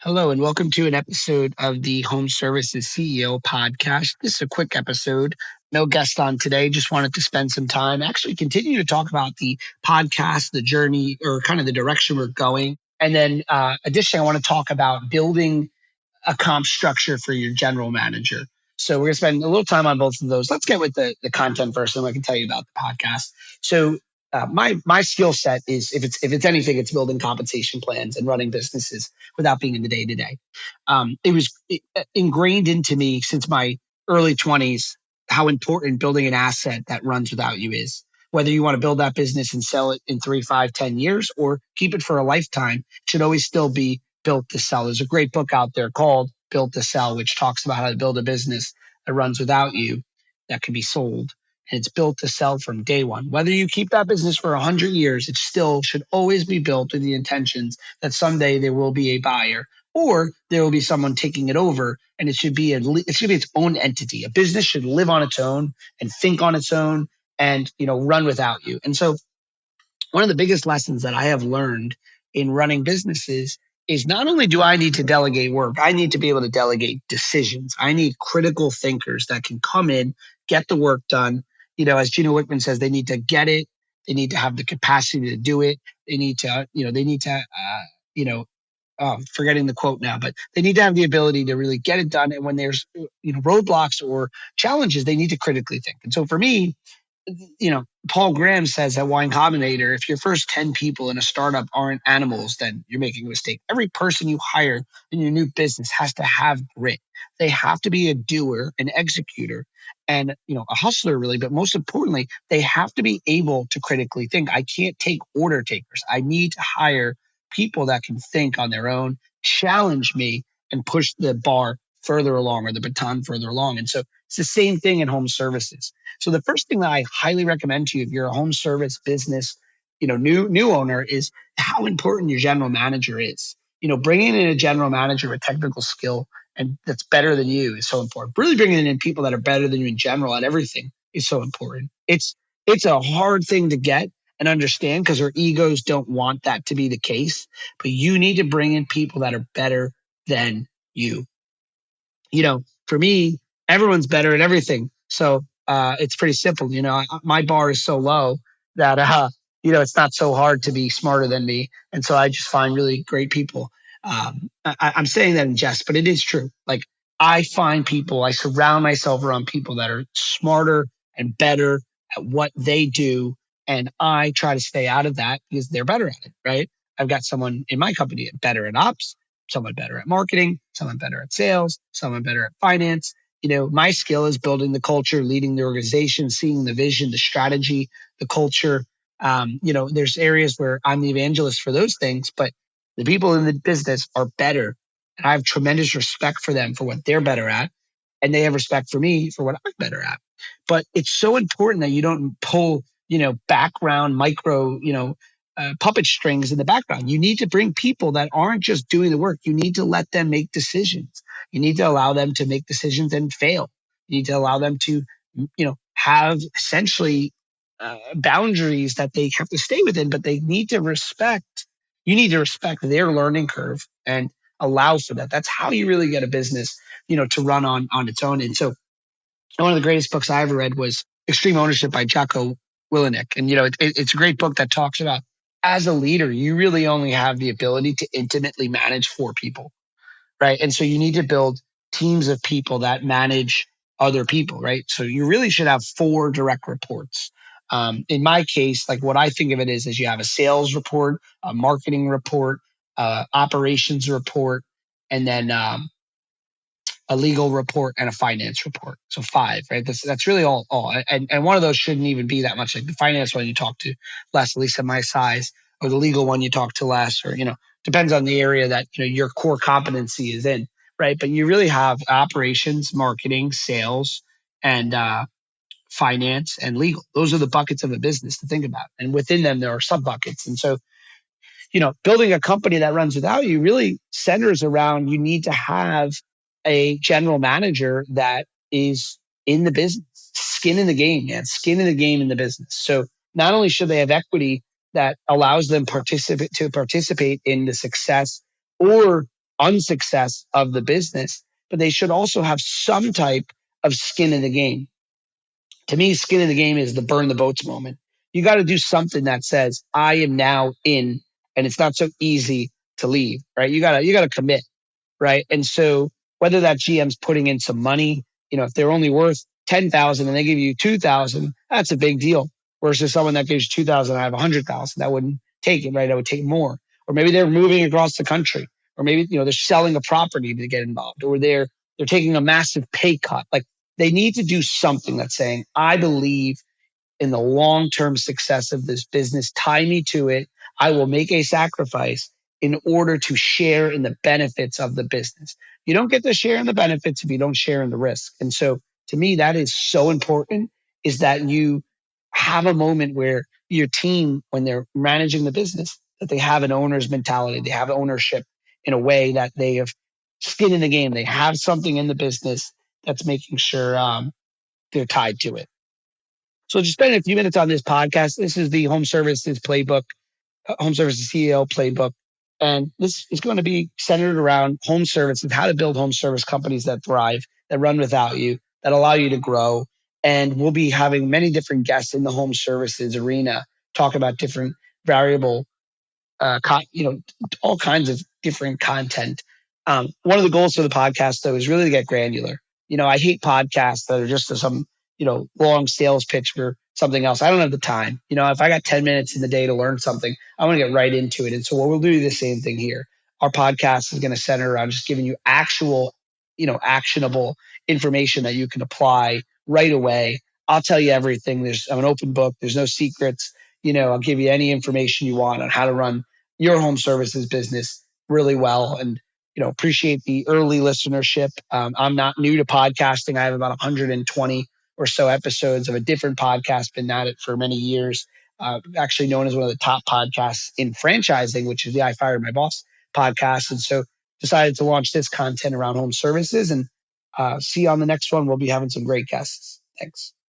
Hello, and welcome to an episode of the Home Services CEO podcast. This is a quick episode. No guest on today. Just wanted to spend some time, actually continue to talk about the podcast, the journey, or kind of the direction we're going. And then additionally, I want to talk about building a comp structure for your general manager. So we're going to spend a little time on both of those. Let's get with the content first, and I can tell you about the podcast. So my skill set is if it's anything, it's building compensation plans and running businesses without being in the day to day. It was ingrained into me since my early 20s how important building an asset that runs without you is. Whether you want to build that business and sell it in 3, 5, 10 years or keep it for a lifetime, it should always still be built to sell. There's a great book out there called Built to Sell, which talks about how to build a business that runs without you, that can be sold. And it's built to sell from day one. Whether you keep that business for 100 years, it still should always be built with the intentions that someday there will be a buyer or there will be someone taking it over, and it should be its own entity. A business should live on its own and think on its own and run without you. And so one of the biggest lessons that I have learned in running businesses is not only do I need to delegate work, I need to be able to delegate decisions. I need critical thinkers that can come in, get the work done. As Gino Wickman says, they need to get it. They need to have the capacity to do it. They need to, forgetting the quote now, but they need to have the ability to really get it done. And when there's, roadblocks or challenges, they need to critically think. And so for me, Paul Graham says at Y Combinator, if your first 10 people in a startup aren't animals, then you're making a mistake. Every person you hire in your new business has to have grit. They have to be a doer, an executor, and a hustler really. But most importantly, they have to be able to critically think. I can't take order takers. I need to hire people that can think on their own, challenge me, and push the bar further along or the baton further along. And so it's the same thing in home services. So the first thing that I highly recommend to you if you're a home service business, new owner is how important your general manager is. Bringing in a general manager with technical skill and that's better than you is so important. Really bringing in people that are better than you in general at everything is so important. It's a hard thing to get and understand because our egos don't want that to be the case. But you need to bring in people that are better than you. For me, everyone's better at everything. So it's pretty simple. My bar is so low that, it's not so hard to be smarter than me. And so I just find really great people. I'm saying that in jest, but it is true. Like I surround myself around people that are smarter and better at what they do. And I try to stay out of that because they're better at it, right? I've got someone in my company better at ops, someone better at marketing, someone better at sales, someone better at finance. My skill is building the culture, leading the organization, seeing the vision, the strategy, the culture. There's areas where I'm the evangelist for those things, but the people in the business are better. And I have tremendous respect for them for what they're better at. And they have respect for me for what I'm better at. But it's so important that you don't pull, background micro, puppet strings in the background. You need to bring people that aren't just doing the work. You need to let them make decisions. You need to allow them to make decisions and fail. You need to allow them to, have essentially boundaries that they have to stay within, but they need to respect. You need to respect their learning curve and allow for that. That's how you really get a business, to run on its own. And so one of the greatest books I ever read was Extreme Ownership by Jaco Willenick. And, it's a great book that talks about as a leader, you really only have the ability to intimately manage 4 people, right? And so you need to build teams of people that manage other people, right? So you really should have 4 direct reports. In my case, like what I think of it is you have a sales report, a marketing report, operations report, and then a legal report and a finance report. So 5, right? That's really all. And one of those shouldn't even be that much. Like the finance one you talk to less, at least at my size, or the legal one you talk to less, or, depends on the area that, your core competency is in, right? But you really have operations, marketing, sales, and finance and legal. Those are the buckets of a business to think about. And within them, there are sub buckets. And so, building a company that runs without you really centers around you need to have a general manager that is in the business, skin in the game, man, skin in the game in the business. So not only should they have equity that allows them to participate in the success or unsuccess of the business, but they should also have some type of skin in the game. To me, skin in the game is the burn the boats moment. You got to do something that says, I am now in, and it's not so easy to leave, right? You gotta commit, right? And so whether that GM's putting in some money, if they're only worth 10,000 and they give you 2,000, that's a big deal. Versus someone that gives you 2,000, I have 100,000, that wouldn't take it, right? I would take more. Or maybe they're moving across the country, or maybe they're selling a property to get involved, or they're taking a massive pay cut. Like they need to do something that's saying, I believe in the long-term success of this business. Tie me to it. I will make a sacrifice in order to share in the benefits of the business. You don't get to share in the benefits if you don't share in the risk. And so to me, that is so important, is that you have a moment where your team, when they're managing the business, that they have an owner's mentality. They have ownership in a way that they have skin in the game. They have something in the business that's making sure they're tied to it. So just spend a few minutes on this podcast. This is the Home Services Playbook, Home Services CEO Playbook. And this is going to be centered around home services, how to build home service companies that thrive, that run without you, that allow you to grow. And we'll be having many different guests in the home services arena talk about different variable all kinds of different content. One of the goals for the podcast, though, is really to get granular. I hate podcasts that are just some, long sales pitch for something else. I don't have the time. If I got 10 minutes in the day to learn something, I want to get right into it. And so we'll do the same thing here. Our podcast is going to center around just giving you actual, actionable information that you can apply right away. I'll tell you everything. I'm an open book. There's no secrets. I'll give you any information you want on how to run your home services business really well. And, appreciate the early listenership. I'm not new to podcasting. I have about 120 or so episodes of a different podcast, been at it for many years, actually known as one of the top podcasts in franchising, which is the I Fired My Boss podcast. And so decided to launch this content around home services, and see you on the next one. We'll be having some great guests. Thanks.